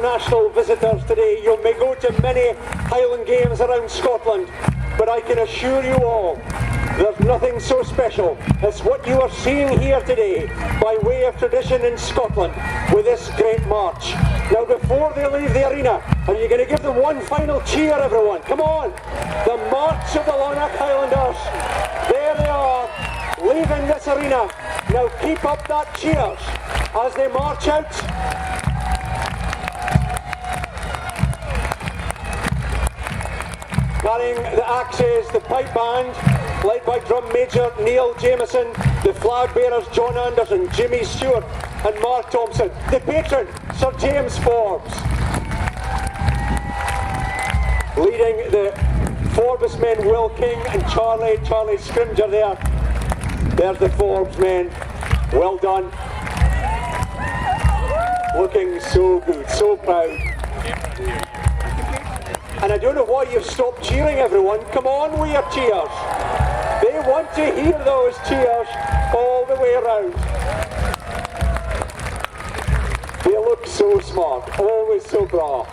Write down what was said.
international visitors today. You may go to many Highland Games around Scotland, but I can assure you all, there's nothing so special as what you are seeing here today by way of tradition in Scotland with this great march. Now before they leave the arena, are you going to give them one final cheer, everyone? Come on! The march of the Lonach Highlanders. There they are, leaving this arena. Now keep up that cheers as they march out. Carrying the axes, the pipe band, led by Drum Major Neil Jamieson, the flag bearers John Anderson, Jimmy Stewart and Mark Thompson, the patron Sir James Forbes. Leading the Forbes men, Will King and Charlie Scrimger there. There's the Forbes men, well done. Looking so good, so proud. And I don't know why you've stopped cheering, everyone. Come on with your cheers. They want to hear those cheers all the way around. They look so smart, always so bra.